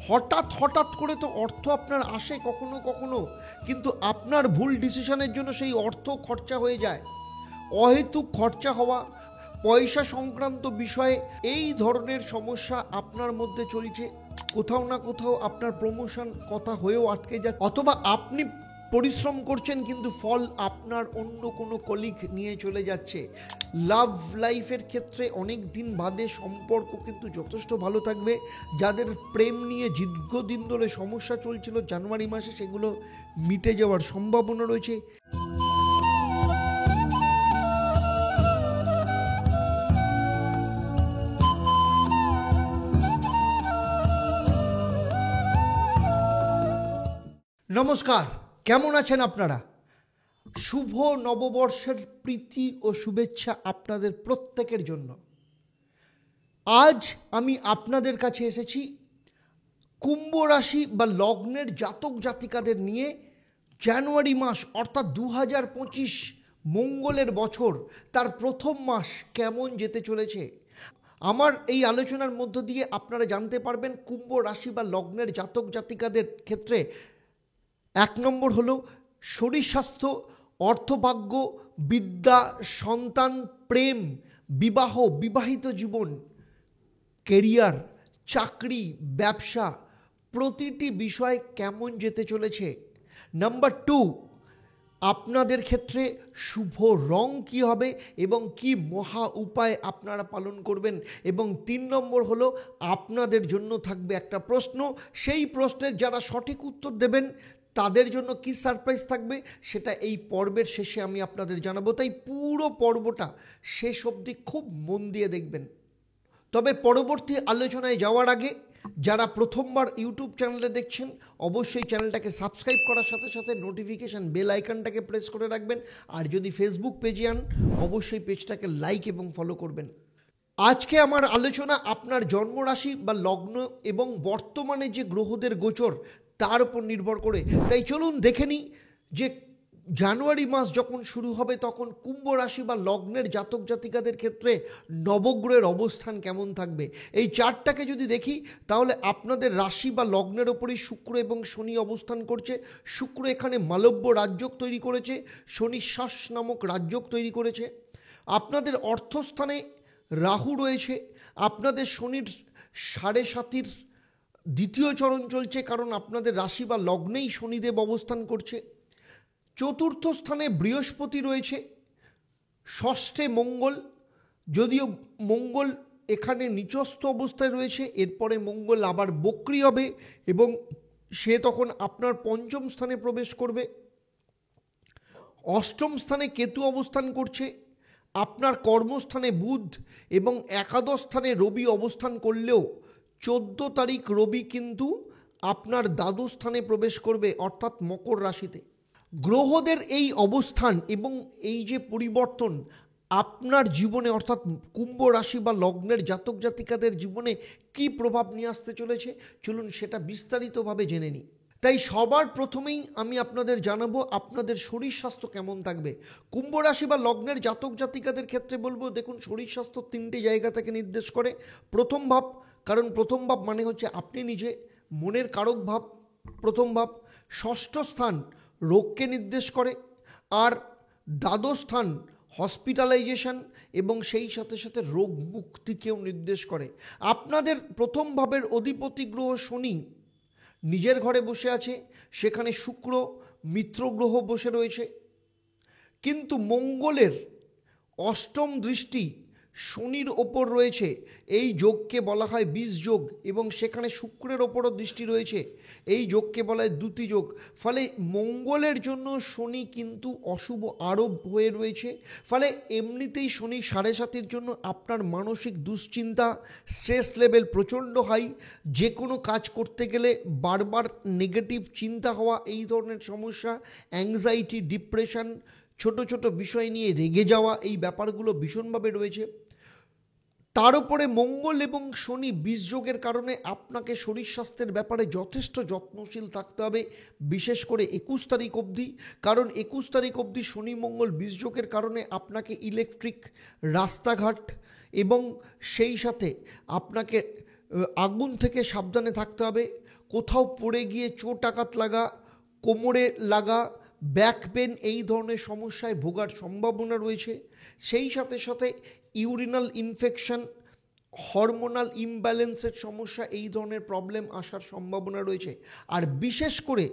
হঠাৎ হঠাৎ করে তো অর্থ আপনার আসে কখনো কখনো, কিন্তু আপনার ভুল ডিসিশনের জন্য সেই অর্থ খরচা হয়ে যায়। অহেতুক খরচা হওয়া, পয়সা সংক্রান্ত বিষয়ে এই ধরনের সমস্যা আপনার মধ্যে চলছে। কোথাও না কোথাও আপনার প্রমোশন কথা হয়েও আটকে যাচ্ছে, অথবা আপনি পরিশ্রম করছেন কিন্তু ফল আপনার অন্য কোনো কলিগ নিয়ে চলে যাচ্ছে। লাভ লাইফের ক্ষেত্রে অনেক দিন বাদে সম্পর্ক কিন্তু যথেষ্ট ভালো থাকবে। যাদের প্রেম নিয়ে দীর্ঘদিন ধরে সমস্যা চলছিল জানুয়ারি মাসে, সেগুলো মিটে যাওয়ার সম্ভাবনা রয়েছে। নমস্কার, কেমন আছেন আপনারা? শুভ নববর্ষের প্রীতি ও শুভেচ্ছা আপনাদের প্রত্যেকের জন্য। আজ আমি আপনাদের কাছে এসেছি কুম্ভ রাশি বা লগ্নের জাতক জাতিকাদের নিয়ে জানুয়ারি মাস অর্থাৎ 2025 মঙ্গলের বছর তার প্রথম মাস কেমন যেতে চলেছে। আমার এই আলোচনার মধ্য দিয়ে আপনারা জানতে পারবেন কুম্ভ রাশি বা লগ্নের জাতক জাতিকাদের ক্ষেত্রে 1 নম্বর হলো শরীর স্বাস্থ্য, অর্থভাগ্য, বিদ্যা, সন্তান, প্রেম, বিবাহ, বিবাহিত জীবন, কেরিয়ার, চাকরি, ব্যবসা, প্রতিটি বিষয় কেমন যেতে চলেছে। নাম্বার 2, আপনাদের ক্ষেত্রে শুভ রং কী হবে এবং কি মহা উপায় আপনারা পালন করবেন। এবং 3 নম্বর হলো আপনাদের জন্য থাকবে একটা প্রশ্ন, সেই প্রশ্নের যারা সঠিক উত্তর দেবেন তাদের জন্য কি সারপ্রাইজ থাকবে সেটা এই পর্বের শেষে আমি আপনাদের জানাবো। তাই পুরো পর্বটা শেষ অবধি খুব মন দিয়ে দেখবেন। তবে পরবর্তী আলোচনায় যাওয়ার আগে যারা প্রথমবার ইউটিউব চ্যানেলে দেখছেন অবশ্যই চ্যানেলটাকে সাবস্ক্রাইব করার সাথে সাথে নোটিফিকেশান বেল আইকনটাকে প্রেস করে রাখবেন। আর যদি ফেসবুক পেজে আন অবশ্যই পেজটাকে লাইক এবং ফলো করবেন। আজকে আমার আলোচনা আপনার জন্মরাশি বা লগ্ন এবং বর্তমানে যে গ্রহদের গোচর তার উপর নির্ভর করে। তাই চলুন দেখে নিই যে জানুয়ারি মাস যখন শুরু হবে তখন কুম্ভ রাশি বা লগ্নের জাতক জাতিকাদের ক্ষেত্রে নবগ্রহের অবস্থান কেমন থাকবে। এই চার্টটাকে যদি দেখি তাহলে আপনাদের রাশি বা লগ্নের ওপরই শুক্র এবং শনি অবস্থান করছে। শুক্র এখানে মালব্য রাজযোগ তৈরি করেছে, শনি শ্বাস নামক রাজযোগ তৈরি করেছে। আপনাদের অর্থস্থানে রাহু রয়েছে, আপনাদের শনির 7.5 দ্বিতীয় চরণ চলছে, কারণ আপনাদের রাশি বা লগ্নেই শনিদেব অবস্থান করছে। চতুর্থ স্থানে বৃহস্পতি রয়েছে, ষষ্ঠে মঙ্গল, যদিও মঙ্গল এখানে নিচস্থ অবস্থায় রয়েছে, এরপরে মঙ্গল আবার বক্রী হবে এবং সে তখন আপনার পঞ্চম স্থানে প্রবেশ করবে। অষ্টম স্থানে কেতু অবস্থান করছে, আপনার কর্মস্থানে বুধ এবং একাদশ স্থানে রবি অবস্থান করলেও 14 তারিখ রবি কিন্তু আপনার দ্বাদশ স্থানে প্রবেশ করবে অর্থাৎ মকর রাশিতে। গ্রহদের এই অবস্থান এবং এই যে পরিবর্তন আপনার জীবনে অর্থাৎ কুম্ভ রাশি বা লগ্নের জাতক জাতিকাদের জীবনে কি প্রভাব নিয়ে আসতে চলেছে চলুন সেটা বিস্তারিতভাবে জেনে নিই। তাই সবার প্রথমেই আমি আপনাদের জানাবো আপনাদের শরীর স্বাস্থ্য কেমন থাকবে। কুম্ভ রাশি বা লগ্নের জাতক জাতিকাদের ক্ষেত্রে বলবো দেখুন শরীর স্বাস্থ্য 3টে জায়গা থেকে নির্দেশ করে। প্রথম ভাব, কারণ প্রথম ভাব মানে হচ্ছে আপনি নিজে, মনের কারক ভাব প্রথম ভাব। ষষ্ঠ স্থান রোগকে নির্দেশ করে, আর দ্বাদশ স্থান হসপিটালাইজেশন এবং সেই সাথে সাথে রোগ মুক্তিকেও নির্দেশ করে। আপনাদের প্রথম ভাবের অধিপতি গ্রহ শনি নিজের ঘরে বসে আছে, সেখানে শুক্র মিত্র গ্রহ বসে রয়েছে, কিন্তু মঙ্গলের অষ্টম দৃষ্টি শনির ওপর রয়েছে। এই যোগকে বলা হয় বিষ যোগ এবং সেখানে শুক্রের ওপরও দৃষ্টি রয়েছে, এই যোগকে বলা হয় দ্যুতি যোগ। ফলে মঙ্গলের জন্য শনি কিন্তু অশুভ আরোপ হয়ে রয়েছে। ফলে এমনিতেই শনি 7.5-এর জন্য আপনার মানসিক দুশ্চিন্তা, স্ট্রেস লেভেল প্রচণ্ড হাই, যে কোনো কাজ করতে গেলে বারবার নেগেটিভ চিন্তা হওয়া, এই ধরনের সমস্যা, অ্যাংজাইটি, ডিপ্রেশন, ছোট ছোট বিষয় নিয়ে রেগে যাওয়া, এই ব্যাপারগুলো ভীষণভাবে রয়েছে। তার উপরে মঙ্গল এবং শনি বিষযোগের কারণে আপনাকে শরীর স্বাস্থ্যের ব্যাপারে যথেষ্ট যত্নশীল থাকতে হবে, বিশেষ করে 21 তারিখ অবধি। কারণ 21 তারিখ অবধি শনি মঙ্গল বিষযোগের কারণে আপনাকে ইলেকট্রিক, রাস্তাঘাট এবং সেই সাথে আপনাকে আগুন থেকে সাবধানে থাকতে হবে। কোথাও পড়ে গিয়ে চোট আঘাত লাগা, কোমরে লাগা, ব্যাক পেন, এই ধরনের সমস্যায় ভোগার সম্ভাবনা রয়েছে। সেই সাথে সাথে ইউরিনাল ইনফেকশন, হরমোনাল ইমব্যালেন্সের সমস্যা, এই ধরনের প্রবলেম আসার সম্ভাবনা রয়েছে। আর বিশেষ করে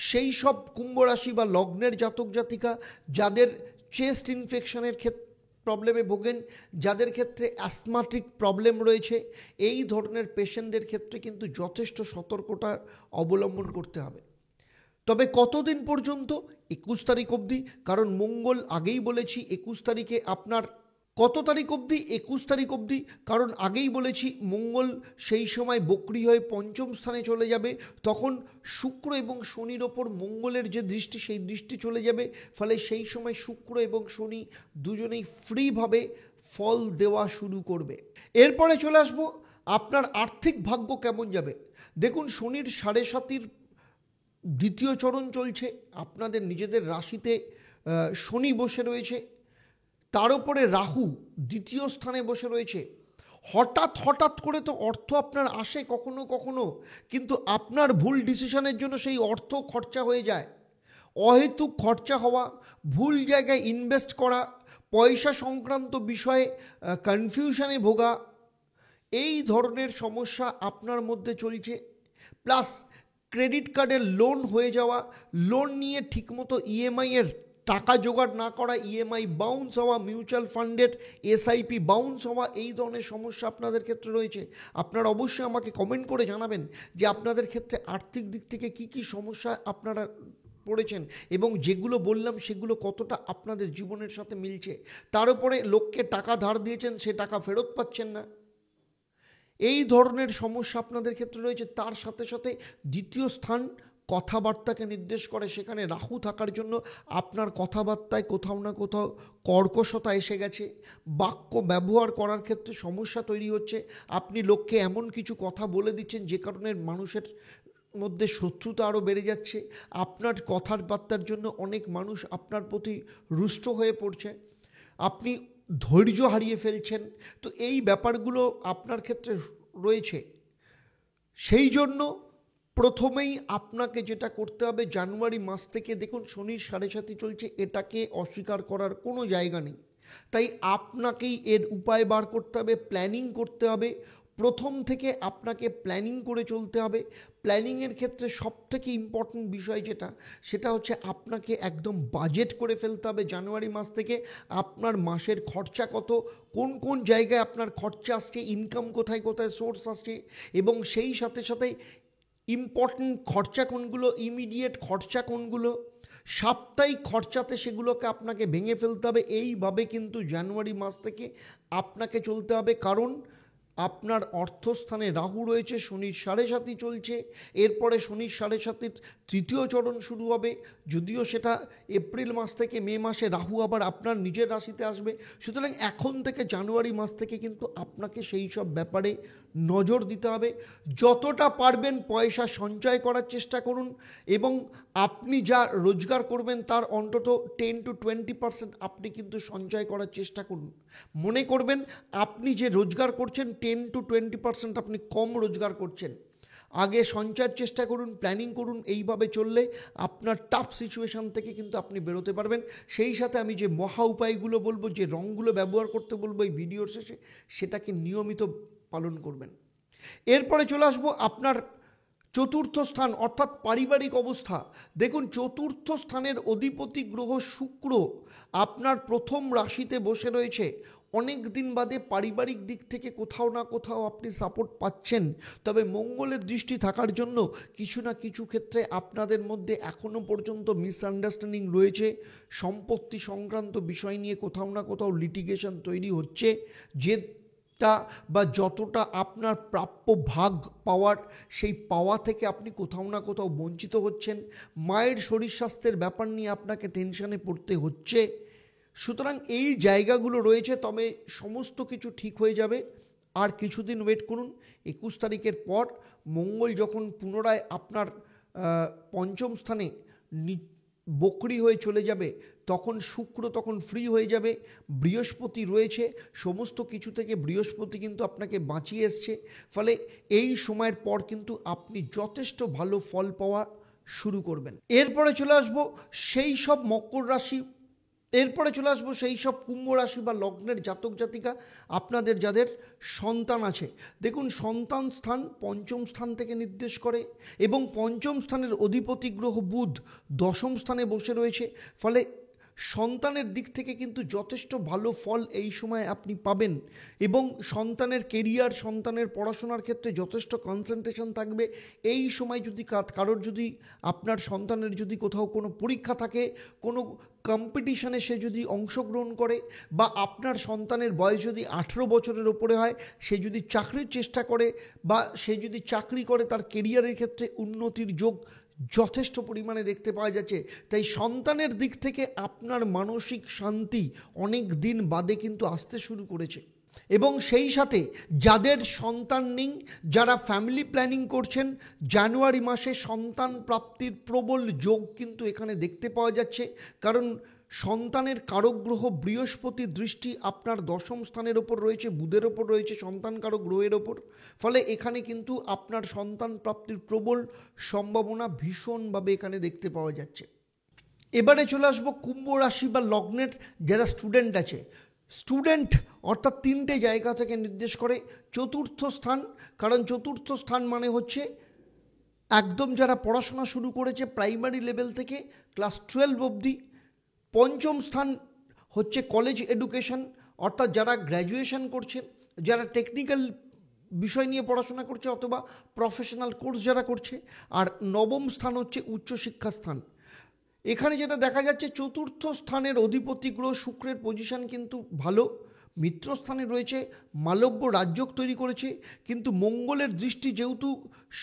সেই সব কুম্ভ রাশি বা লগ্নের জাতক জাতিকা যাদের চেস্ট ইনফেকশনের ক্ষেত্রে প্রবলেমে ভোগেন, যাদের ক্ষেত্রে অ্যাসমাটিক প্রবলেম রয়েছে, এই ধরনের পেশেন্টদের ক্ষেত্রে কিন্তু যথেষ্ট সতর্কতা অবলম্বন করতে হবে। তবে কতদিন পর্যন্ত? 21 তারিখ অবধি, কারণ মঙ্গল আগেই বলেছি 21 তারিখে আপনার কত তারিখ অবধি? 21 তারিখ অবধি, কারণ আগেই বলেছি মঙ্গল সেই সময় বক্রি হয়ে পঞ্চম স্থানে চলে যাবে। তখন শুক্র এবং শনির ওপর মঙ্গলের যে দৃষ্টি, সেই দৃষ্টি চলে যাবে। ফলে সেই সময় শুক্র এবং শনি দুজনেই ফ্রিভাবে ফল দেওয়া শুরু করবে। এরপরে চলে আসবো আপনার আর্থিক ভাগ্য কেমন যাবে। দেখুন, শনির 7.5 দ্বিতীয় চরণ চলছে, আপনাদের নিজেদের রাশিতে শনি বসে রয়েছে, তার উপরে রাহু দ্বিতীয় স্থানে বসে রয়েছে। হঠাৎ করে তো অর্থ আপনার আসে কখনো কখনো, কিন্তু আপনার ভুল ডিসিশনের জন্য সেই অর্থ খরচা হয়ে যায়। অহেতুক খরচা হওয়া, ভুল জায়গায় ইনভেস্ট করা, পয়সা সংক্রান্ত বিষয়ে কনফিউশনে ভোগা, এই ধরনের সমস্যা আপনার মধ্যে চলছে। প্লাস ক্রেডিট কার্ডের লোন হয়ে যাওয়া, লোন নিয়ে ঠিকমতো ইএমআইয়ের টাকা জোগাড় না করা, ইএমআই বাউন্স হওয়া, মিউচুয়াল ফান্ডের এসআইপি বাউন্স হওয়া, এই ধরনের সমস্যা আপনাদের ক্ষেত্রে রয়েছে। আপনারা অবশ্যই আমাকে কমেন্ট করে জানাবেন যে আপনাদের ক্ষেত্রে আর্থিক দিক থেকে কি কি সমস্যা আপনারা পড়েছেন এবং যেগুলো বললাম সেগুলো কতটা আপনাদের জীবনের সাথে মিলছে। তার উপরে লোককে টাকা ধার দিয়েছেন, সে টাকা ফেরত পাচ্ছেন না, এই ধরনের সমস্যা আপনাদের ক্ষেত্রে রয়েছে। তার সাথে সাথে দ্বিতীয় স্থান কথাবার্তাকে নির্দেশ করে, সেখানে রাহু থাকার জন্য আপনার কথাবার্তায় কোথাও না কোথাও কর্কশতা এসে গেছে, বাক্য ব্যবহার করার ক্ষেত্রে সমস্যা তৈরি হচ্ছে। আপনি লোককে এমন কিছু কথা বলে দিচ্ছেন যে কারণে মানুষের মধ্যে শত্রুতা আরও বেড়ে যাচ্ছে। আপনার কথার বার্তার জন্য অনেক মানুষ আপনার প্রতি রুষ্ট হয়ে পড়ছে, আপনি ধৈর্য হারিয়ে ফেলছেন। তো এই ব্যাপারগুলো আপনার ক্ষেত্রে রয়েছে। সেই জন্য প্রথমেই আপনাকে যেটা করতে হবে, জানুয়ারি মাস থেকে দেখুন শনির 7.5 চলছে, এটাকে অস্বীকার করার কোনো জায়গা নেই। তাই আপনাকেই এর উপায় বার করতে হবে, প্ল্যানিং করতে হবে। প্রথম থেকে আপনাকে প্ল্যানিং করে চলতে হবে। প্ল্যানিংয়ের ক্ষেত্রে সবথেকে ইম্পর্টেন্ট বিষয় সেটা হচ্ছে আপনাকে একদম বাজেট করে ফেলতে হবে জানুয়ারি মাস থেকে। আপনার মাসের খরচা কত, কোন কোন জায়গায় আপনার খরচা আসছে, ইনকাম কোথায় কোথায় সোর্স আসছে, এবং সেই সাথে সাথে ইম্পর্টেন্ট খরচা কোনগুলো, ইমিডিয়েট খরচা কোনগুলো, সাপ্তাহিক খরচাতে সেগুলোকে আপনাকে ভেঙে ফেলতে হবে। এইভাবে কিন্তু জানুয়ারি মাস থেকে আপনাকে চলতে হবে, কারণ আপনার অর্থস্থানে রাহু রয়েছে, শনির 7.5 চলছে। এরপরে শনির 7.5 তৃতীয় চরণ শুরু হবে, যদিও সেটা এপ্রিল মাস থেকে মে মাসে রাহু আবার আপনার নিজের রাশিতে আসবে। সুতরাং এখন থেকে জানুয়ারি মাস থেকে কিন্তু আপনাকে সেই সব ব্যাপারে নজর দিতে হবে। যতটা পারবেন পয়সা সঞ্চয় করার চেষ্টা করুন, এবং আপনি যা রোজগার করবেন তার অন্তত 10 to 20% আপনি কিন্তু সঞ্চয় করার চেষ্টা করুন। মনে করবেন আপনি যে রোজগার করছেন 10 to 20% আপনি কম রোজগার করছেন। আগে সঞ্চয়ের চেষ্টা করুন, প্ল্যানিং করুন। এইভাবে চললে আপনার টাফ সিচুয়েশান থেকে কিন্তু আপনি বেরোতে পারবেন। সেই সাথে আমি যে মহা উপায়গুলো বলবো, যে রঙগুলো ব্যবহার করতে বলবো এই ভিডিওর শেষে, সেটাকে নিয়মিত পালন করবেন। এরপরে চলে আসবো আপনার চতুর্থ স্থান, অর্থাৎ পারিবারিক অবস্থা। দেখুন, চতুর্থ স্থানের অধিপতি গ্রহ শুক্র আপনার প্রথম রাশিতে বসে রয়েছে। অনেক দিন বাদে পারিবারিক দিক থেকে কোথাও না কোথাও আপনি সাপোর্ট পাচ্ছেন, তবে মঙ্গলের দৃষ্টি থাকার জন্য কিছু না কিছু ক্ষেত্রে আপনাদের মধ্যে এখনও পর্যন্ত মিসআন্ডারস্ট্যান্ডিং রয়েছে। সম্পত্তি সংক্রান্ত বিষয় নিয়ে কোথাও না কোথাও লিটিগেশন তৈরি হচ্ছে, যে বা যতটা আপনার প্রাপ্য ভাগ পাওয়ার, সেই পাওয়া থেকে আপনি কোথাও না কোথাও বঞ্চিত হচ্ছেন। মায়ের শরীর স্বাস্থ্যের ব্যাপার নিয়ে আপনাকে টেনশনে পড়তে হচ্ছে। সুতরাং এই জায়গাগুলো রয়েছে, তবে সমস্ত কিছু ঠিক হয়ে যাবে। আর কিছুদিন ওয়েট করুন। 21 তারিখের পর মঙ্গল যখন পুনরায় আপনার পঞ্চম স্থানে বকরি হয়ে চলে যাবে, তখন শুক্র তখন ফ্রি হয়ে যাবে, বৃহস্পতি রয়েছে, সমস্ত কিছু থেকে বৃহস্পতি কিন্তু আপনাকে বাঁচিয়ে এসছে। ফলে এই সময়ের পর কিন্তু আপনি যথেষ্ট ভালো ফল পাওয়া শুরু করবেন। এরপরে চলে আসবো সেই সব মকর রাশি, এরপরে চলে আসবো সেই সব কুম্ভ রাশি বা লগ্নের জাতক জাতিকা আপনাদের যাদের সন্তান আছে। দেখুন, সন্তান স্থান পঞ্চম স্থান থেকে নির্দেশ করে এবং পঞ্চম স্থানের অধিপতি গ্রহ বুধ দশম স্থানে বসে রয়েছে। ফলে সন্তানের দিক থেকে কিন্তু যথেষ্ট ভালো ফল এই সময় আপনি পাবেন এবং সন্তানের কেরিয়ার, সন্তানের পড়াশোনার ক্ষেত্রে যথেষ্ট কনসেন্ট্রেশন থাকবে। এই সময় যদি কারোর যদি আপনার সন্তানের যদি কোথাও কোনো পরীক্ষা থাকে, কোনো কম্পিটিশনে সে যদি অংশগ্রহণ করে, বা আপনার সন্তানের বয়স যদি 18 বছরের ওপরে হয়, সে যদি চাকরির চেষ্টা করে বা সে যদি চাকরি করে, তার কেরিয়ারের ক্ষেত্রে উন্নতির যোগ যথেষ্ট পরিমাণে দেখতে পাওয়া যাচ্ছে। তাই সন্তানের দিক থেকে আপনার মানসিক শান্তি অনেক দিন বাদে কিন্তু আসতে শুরু করেছে। এবং সেই সাথে যাদের সন্তান নেই, যারা ফ্যামিলি প্ল্যানিং করছেন, জানুয়ারি মাসে সন্তান প্রাপ্তির প্রবল যোগ কিন্তু এখানে দেখতে পাওয়া যাচ্ছে। কারণ সন্তানের কারক গ্রহ বৃহস্পতির দৃষ্টি আপনার দশম স্থানের ওপর রয়েছে, বুধের ওপর রয়েছে, সন্তান কারক গ্রহের ওপর। ফলে এখানে কিন্তু আপনার সন্তান প্রাপ্তির প্রবল সম্ভাবনা ভীষণভাবে এখানে দেখতে পাওয়া যাচ্ছে। এবারে চলে আসবো কুম্ভ রাশি বা লগ্নের যারা স্টুডেন্ট আছে। স্টুডেন্ট অর্থাৎ তিনটে জায়গা থেকে নির্দেশ করে। চতুর্থ স্থান, কারণ চতুর্থ স্থান মানে হচ্ছে একদম যারা পড়াশোনা শুরু করেছে প্রাইমারি লেভেল থেকে ক্লাস 12 অবধি। পঞ্চম স্থান হচ্ছে কলেজ এডুকেশন, অর্থাৎ যারা গ্র্যাজুয়েশন করছেন, যারা টেকনিক্যাল বিষয় নিয়ে পড়াশোনা করছে অথবা প্রফেশনাল কোর্স যারা করছে। আর নবম স্থান হচ্ছে উচ্চশিক্ষা স্থান। এখানে যেটা দেখা যাচ্ছে, চতুর্থ স্থানের অধিপতি গ্রহ শুক্রের পজিশন কিন্তু ভালো, মিত্রস্থানে রয়েছে, মালব্য রাজযোগ তৈরি করেছে। কিন্তু মঙ্গলের দৃষ্টি যেহেতু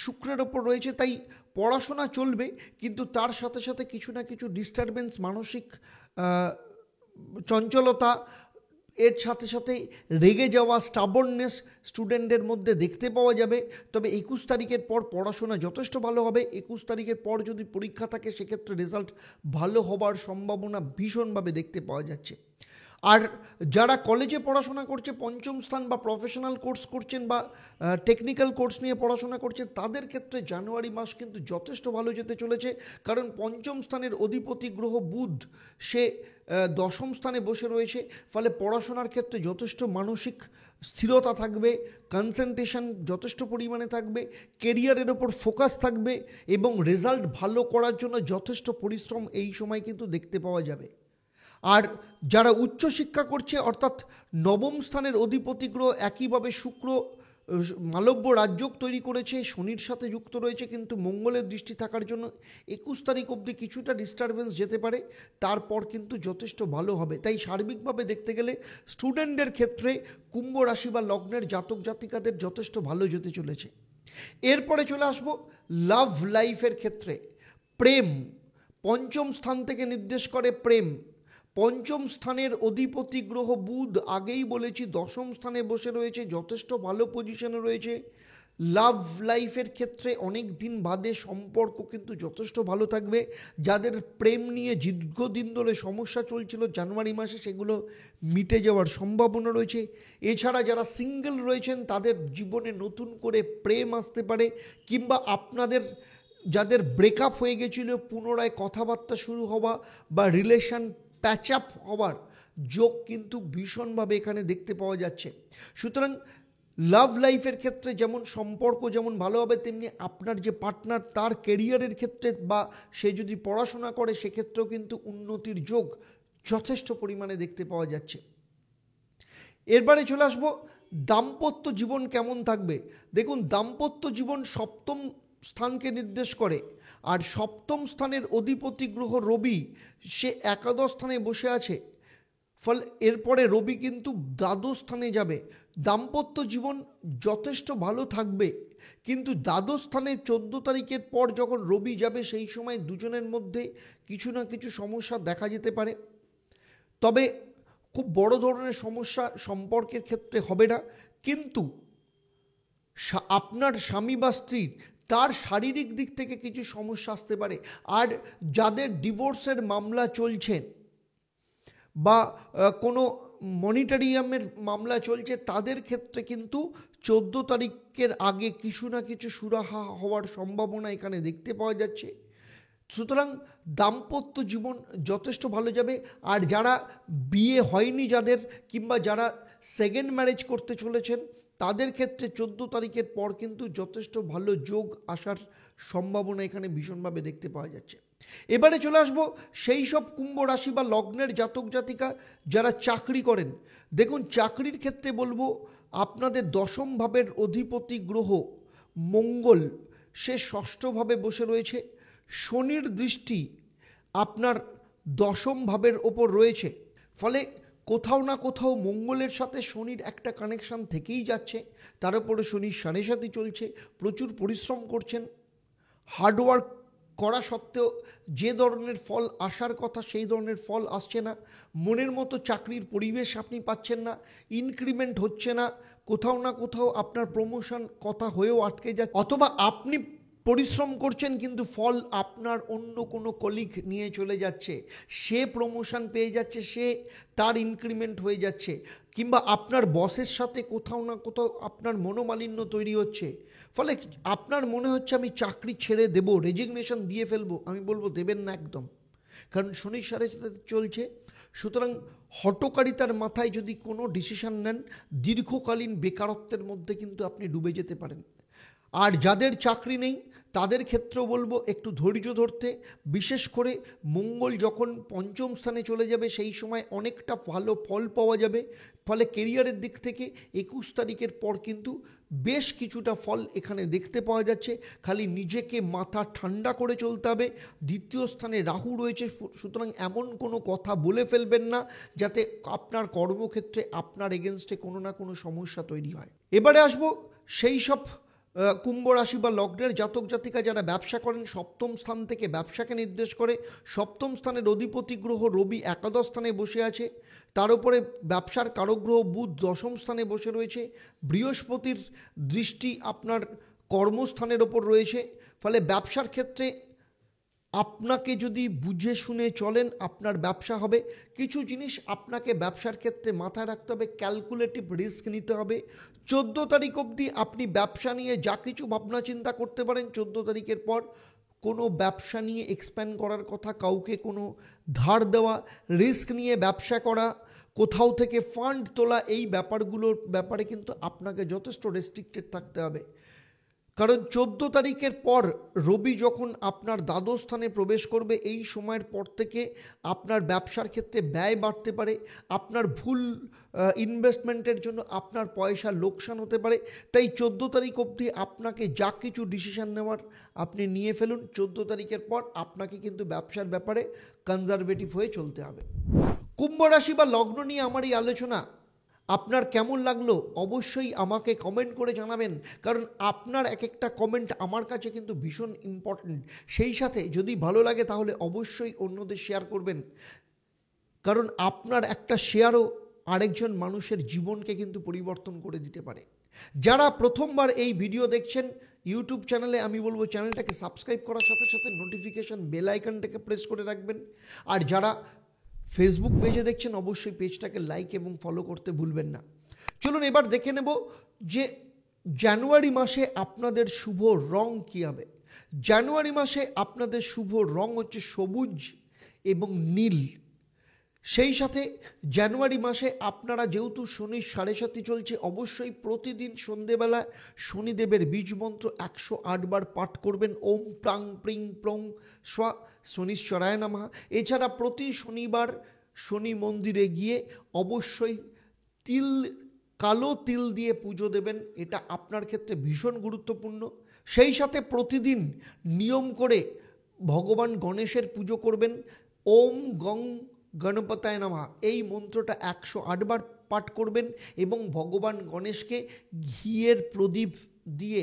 শুক্রের ওপর রয়েছে, তাই পড়াশোনা চলবে, কিন্তু তার সাথে সাথে কিছু না কিছু ডিস্টারবেন্স, মানসিক চঞ্চলতা, এর সাথে সাথে রেগে যাওয়া, স্টাবর্ননেস স্টুডেন্টদের মধ্যে দেখতে পাওয়া যাবে। তবে 21 তারিখের পর পড়াশোনা যথেষ্ট ভালো হবে। 21 তারিখের পর যদি পরীক্ষা থাকে, সেক্ষেত্রে রেজাল্ট ভালো হবার সম্ভাবনা ভীষণভাবে দেখতে পাওয়া যাচ্ছে। আর যারা কলেজে পড়াশোনা করছে, পঞ্চম স্থান বা প্রফেশনাল কোর্স করছেন বা টেকনিক্যাল কোর্স নিয়ে পড়াশোনা করছেন, তাদের ক্ষেত্রে জানুয়ারি মাস কিন্তু যথেষ্ট ভালো যেতে চলেছে। কারণ পঞ্চম স্থানের অধিপতি গ্রহ বুধ সে দশম স্থানে বসে রয়েছে। ফলে পড়াশোনার ক্ষেত্রে যথেষ্ট মানসিক স্থিরতা থাকবে, কনসেন্ট্রেশন যথেষ্ট পরিমাণে থাকবে, কেরিয়ারের ওপর ফোকাস থাকবে এবং রেজাল্ট ভালো করার জন্য যথেষ্ট পরিশ্রম এই সময় কিন্তু দেখতে পাওয়া যাবে। আর যারা উচ্চশিক্ষা করছে, অর্থাৎ নবম স্থানের অধিপতি গ্রহ একইভাবে শুক্র মালব্য রাজযোগ তৈরি করেছে, শনির সাথে যুক্ত রয়েছে, কিন্তু মঙ্গলের দৃষ্টি থাকার জন্য 21 তারিখ অবধি কিছুটা ডিস্টারবেন্স যেতে পারে, তারপর কিন্তু যথেষ্ট ভালো হবে। তাই সার্বিকভাবে দেখতে গেলে স্টুডেন্টদের ক্ষেত্রে কুম্ভ রাশি বা লগ্নের জাতক জাতিকাদের যথেষ্ট ভালো যেতে চলেছে। এরপরে চলে আসবো লাভ লাইফের ক্ষেত্রে। প্রেম পঞ্চম স্থান থেকে নির্দেশ করে প্রেম। পঞ্চম স্থানের অধিপতি গ্রহ বুধ আগেই বলেছি দশম স্থানে বসে রয়েছে, যথেষ্ট ভালো পজিশনে রয়েছে। লাভ লাইফের ক্ষেত্রে অনেক দিন বাদে সম্পর্ক কিন্তু যথেষ্ট ভালো থাকবে। যাদের প্রেম নিয়ে দীর্ঘদিন ধরে সমস্যা চলছিল, জানুয়ারি মাসে সেগুলো মিটে যাওয়ার সম্ভাবনা রয়েছে। এছাড়া যারা সিঙ্গেল রয়েছেন, তাদের জীবনে নতুন করে প্রেম আসতে পারে, কিংবা আপনাদের যাদের ব্রেকআপ হয়ে গেছিল পুনরায় কথাবার্তা শুরু হওয়া বা রিলেশন প্যাচ আপ হওয়ার যোগ কিন্তু ভীষণভাবে এখানে দেখতে পাওয়া যাচ্ছে। সুতরাং লাভ লাইফের ক্ষেত্রে যেমন সম্পর্ক যেমন ভালো হবে, তেমনি আপনার যে পার্টনার তার কেরিয়ারের ক্ষেত্রে বা সে যদি পড়াশোনা করে সেক্ষেত্রেও কিন্তু উন্নতির যোগ যথেষ্ট পরিমাণে দেখতে পাওয়া যাচ্ছে। এরপরে চলে আসবো দাম্পত্য জীবন কেমন থাকবে। দেখুন, দাম্পত্য জীবন সপ্তম স্থানকে নির্দেশ করে, আর সপ্তম স্থানের অধিপতি গ্রহ রবি সে একাদশ স্থানে বসে আছে। ফলে এরপরে রবি কিন্তু দ্বাদশ স্থানে যাবে। দাম্পত্য জীবন যথেষ্ট ভালো থাকবে, কিন্তু দ্বাদশ স্থানে 14 তারিখের পর যখন রবি যাবে, সেই সময় দুজনের মধ্যে কিছু না কিছু সমস্যা দেখা যেতে পারে। তবে খুব বড় ধরনের সমস্যা সম্পর্কের ক্ষেত্রে হবে না, কিন্তু আপনার স্বামী বা স্ত্রীর তার শারীরিক দিক থেকে কিছু সমস্যা আসতে পারে। আর যাদের ডিভোর্সের মামলা চলছে বা কোনো মনিটরিয়ামের মামলা চলছে, তাদের ক্ষেত্রে কিন্তু 14 তারিখের আগে কিছু না কিছু সুরাহা হওয়ার সম্ভাবনা এখানে দেখতে পাওয়া যাচ্ছে। সুতরাং দাম্পত্য জীবন যথেষ্ট ভালো যাবে। আর যারা বিয়ে হয়নি যাদের, কিংবা যারা সেকেন্ড ম্যারেজ করতে চলেছেন, তাদের ক্ষেত্রে 14 তারিখের পর কিন্তু যথেষ্ট ভালো যোগ আসার সম্ভাবনা এখানে ভীষণভাবে দেখতে পাওয়া যাচ্ছে। এবারে চলে আসবো সেই সব কুম্ভ রাশি বা লগ্নের জাতক জাতিকা যারা চাকরি করেন। দেখুন, চাকরির ক্ষেত্রে বলবো আপনাদের দশম ভাবের অধিপতি গ্রহ মঙ্গল সে ষষ্ঠভাবে বসে রয়েছে। শনির দৃষ্টি আপনার দশম ভাবের ওপর রয়েছে, ফলে কোথাও না কোথাও মঙ্গলের সাথে শনির একটা কানেকশান থেকেই যাচ্ছে। তার উপরে শনির সাড়ে সাথে চলছে, প্রচুর পরিশ্রম করছেন, হার্ডওয়ার্ক করা সত্ত্বেও যে ধরনের ফল আসার কথা সেই ধরনের ফল আসছে না। মনের মতো চাকরির পরিবেশ আপনি পাচ্ছেন না, ইনক্রিমেন্ট হচ্ছে না, কোথাও না কোথাও আপনার প্রমোশন কথা হয়েও আটকে যাচ্ছে, অথবা আপনি পরিশ্রম করছেন কিন্তু ফল আপনার অন্য কোনো কলিগ নিয়ে চলে যাচ্ছে, সে প্রমোশন পেয়ে যাচ্ছে, সে তার ইনক্রিমেন্ট হয়ে যাচ্ছে, কিংবা আপনার বসের সাথে কোথাও না কোথাও আপনার মনোমালিন্য তৈরি হচ্ছে। ফলে আপনার মনে হচ্ছে আমি চাকরি ছেড়ে দেব, রেজিগনেশন দিয়ে ফেলবো। আমি বলবো দেবেন না একদম, কারণ শনির সাড়ে সাথে চলছে। সুতরাং হঠকারিতার মাথায় যদি কোনো ডিসিশন নেন, দীর্ঘকালীন বেকারত্বের মধ্যে কিন্তু আপনি ডুবে যেতে পারেন। আর যাদের চাকরি নেই তাদের ক্ষেত্রেও বলবো একটু ধৈর্য ধরতে। বিশেষ করে মঙ্গল যখন পঞ্চম স্থানে চলে যাবে সেই সময় অনেকটা ভালো ফল পাওয়া যাবে। ফলে কেরিয়ারের দিক থেকে 21 তারিখের পর কিন্তু বেশ কিছুটা ফল এখানে দেখতে পাওয়া যাচ্ছে। খালি নিজেকে মাথা ঠান্ডা করে চলতে হবে। দ্বিতীয় স্থানে রাহু রয়েছে, সুতরাং এমন কোনো কথা বলে ফেলবেন না যাতে আপনার কর্মক্ষেত্রে আপনার এগেনস্টে কোনো না কোনো সমস্যা তৈরি হয়। এবারে আসবো সেই সব কুম্ভ রাশি বা লগ্নের জাতক জাতিকা যারা ব্যবসা করেন। সপ্তম স্থান থেকে ব্যবসাকে নির্দেশ করে। সপ্তম স্থানের অধিপতি গ্রহ রবি একাদশ স্থানে বসে আছে, তার উপরে ব্যবসার কারগ্রহ বুধ দশম স্থানে বসে রয়েছে। বৃহস্পতির দৃষ্টি আপনার কর্মস্থানের ওপর রয়েছে। ফলে ব্যবসার ক্ষেত্রে আপনাকে যদি বুঝে শুনে চলেন আপনার ব্যবসা হবে। কিছু জিনিস আপনাকে ব্যবসার ক্ষেত্রে মাথায় রাখতে হবে, ক্যালকুলেটিভ রিস্ক নিতে হবে। 14 তারিখ অবধি আপনি ব্যবসা নিয়ে যা কিছু ভাবনা চিন্তা করতে পারেন। 14 তারিখের পর কোনো ব্যবসা নিয়ে এক্সপ্যান্ড করার কথা, কাউকে কোনো ধার দেওয়া, রিস্ক নিয়ে ব্যবসা করা, কোথাও থেকে ফান্ড তোলা, এই ব্যাপারগুলোর ব্যাপারে কিন্তু আপনাকে যথেষ্ট রেস্ট্রিক্টেড থাকতে হবে। কারণ 14 তারিখের পর রবি যখন আপনার দ্বাদশ স্থানে প্রবেশ করবে, এই সময়ের পর থেকে আপনার ব্যবসার ক্ষেত্রে ব্যয় বাড়তে পারে। আপনার ভুল ইনভেস্টমেন্টের জন্য আপনার পয়সা লোকসান হতে পারে। তাই 14 তারিখ অবধি আপনাকে যা কিছু ডিসিশন নেওয়ার আপনি নিয়ে ফেলুন। 14 তারিখের পর আপনাকে কিন্তু ব্যবসার ব্যাপারে কনজারভেটিভ হয়ে চলতে হবে। কুম্ভ রাশি বা লগ্ন নিয়ে আমার এই আলোচনা আপনার কেমন লাগলো অবশ্যই আমাকে কমেন্ট করে জানাবেন, কারণ আপনার এক একটা কমেন্ট আমার কাছে কিন্তু ভীষণ ইম্পর্ট্যান্ট। সেই সাথে যদি ভালো লাগে তাহলে অবশ্যই অন্যদের শেয়ার করবেন, কারণ আপনার একটা শেয়ারও আরেকজন মানুষের জীবনকে কিন্তু পরিবর্তন করে দিতে পারে। যারা প্রথমবার এই ভিডিও দেখছেন ইউটিউব চ্যানেলে, আমি বলবো চ্যানেলটাকে সাবস্ক্রাইব করার সাথে সাথে নোটিফিকেশন বেল আইকনটাকে প্রেস করে রাখবেন। আর যারা ফেসবুক পেজে দেখছেন অবশ্যই পেজটাকে লাইক এবং ফলো করতে ভুলবেন না। চলুন এবার দেখে নেব যে জানুয়ারি মাসে আপনাদের শুভ রং কী হবে। জানুয়ারি মাসে আপনাদের শুভ রং হচ্ছে সবুজ এবং নীল। সেই সাথে জানুয়ারি মাসে আপনারা যেহেতু শনির সাড়ে সাথে চলছে, অবশ্যই প্রতিদিন সন্ধেবেলা শনিদেবের বীজ মন্ত্র 108 বার পাঠ করবেন। ওম প্রাং প্রিং প্রং স্বা শনিশ্চরায় নমঃ। এছাড়া প্রতি শনিবার শনি মন্দিরে গিয়ে অবশ্যই কালো তিল দিয়ে পুজো দেবেন, এটা আপনার ক্ষেত্রে ভীষণ গুরুত্বপূর্ণ। সেই সাথে প্রতিদিন নিয়ম করে ভগবান গণেশের পুজো করবেন। ওম গং গণপতায় নমঃ এই মন্ত্রটা 108 বার পাঠ করবেন এবং ভগবান গণেশকে ঘিয়ের প্রদীপ দিয়ে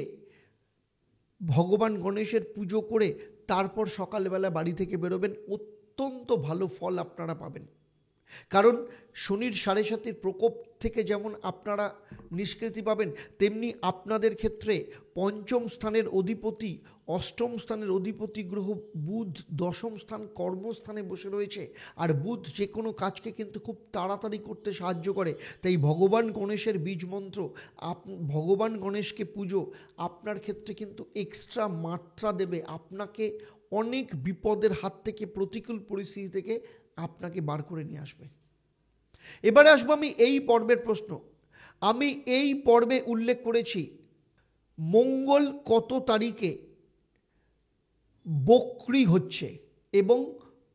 ভগবান গণেশের পুজো করে তারপর সকালবেলা বাড়ি থেকে বেরোবেন। অত্যন্ত ভালো ফল আপনারা পাবেন। কারণ শনির 7.5 প্রকোপ থেকে যেমন আপনারা নিষ্কৃতি পাবেন, তেমনি আপনাদের ক্ষেত্রে পঞ্চম স্থানের অধিপতি, অষ্টম স্থানের অধিপতি গ্রহ বুধ দশম স্থান কর্মস্থানে বসে রয়েছে। আর বুধ যে কোনো কাজকে কিন্তু খুব তাড়াতাড়ি করতে সাহায্য করে। তাই ভগবান গণেশের বীজ মন্ত্র, ভগবান গণেশকে পুজো আপনার ক্ষেত্রে কিন্তু এক্সট্রা মাত্রা দেবে, আপনাকে অনেক বিপদের হাত থেকে, প্রতিকূল পরিস্থিতি থেকে আপনাকে বার করে নিয়ে আসবে। এবারে আসবো আমি এই পর্বের প্রশ্ন। আমি এই পর্বে উল্লেখ করেছি মঙ্গল কত তারিখে বক্রি হচ্ছে এবং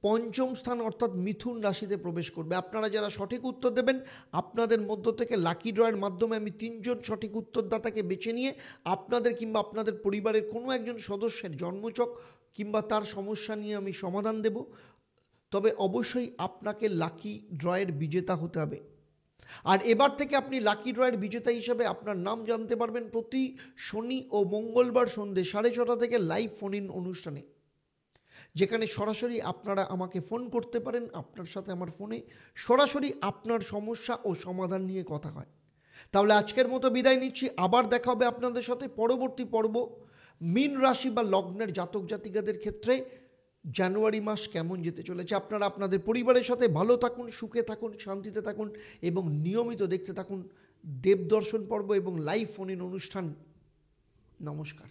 পঞ্চম স্থান অর্থাৎ মিথুন রাশিতে প্রবেশ করবে। আপনারা যারা সঠিক উত্তর দেবেন, আপনাদের মধ্য থেকে লাকি ড্রয়ের মাধ্যমে আমি 3 জন সঠিক উত্তরদাতাকে বেছে নিয়ে আপনাদের কিংবা আপনাদের পরিবারের কোনো একজন সদস্যের জন্মছক কিংবা তার সমস্যা নিয়ে আমি সমাধান দেব। তবে অবশ্যই আপনাকে লাকি ড্রয়ের বিজেতা হতে হবে। আর এবার থেকে আপনি লাকি ড্রয়ের বিজেতা হিসাবে আপনার নাম জানতে পারবেন প্রতি শনি ও মঙ্গলবার সন্ধ্যে 6:30 থেকে লাইভ ফোন ইন অনুষ্ঠানে, যেখানে সরাসরি আপনারা আমাকে ফোন করতে পারেন। আপনার সাথে আমার ফোনে সরাসরি আপনার সমস্যা ও সমাধান নিয়ে কথা হয়। তাহলে আজকের মতো বিদায় নিচ্ছি। আবার দেখা হবে আপনাদের সাথে পরবর্তী পর্ব। মীন রাশি বা লগ্নের জাতক জাতিকাদের ক্ষেত্রে জানুয়ারি মাস কেমন যেতে চলেছে। আপনারা আপনাদের পরিবারের সাথে ভালো থাকুন, সুখে থাকুন, শান্তিতে থাকুন এবং নিয়মিত দেখতে থাকুন দেবদর্শন পর্ব এবং লাইভ ফোন ইন অনুষ্ঠান। নমস্কার।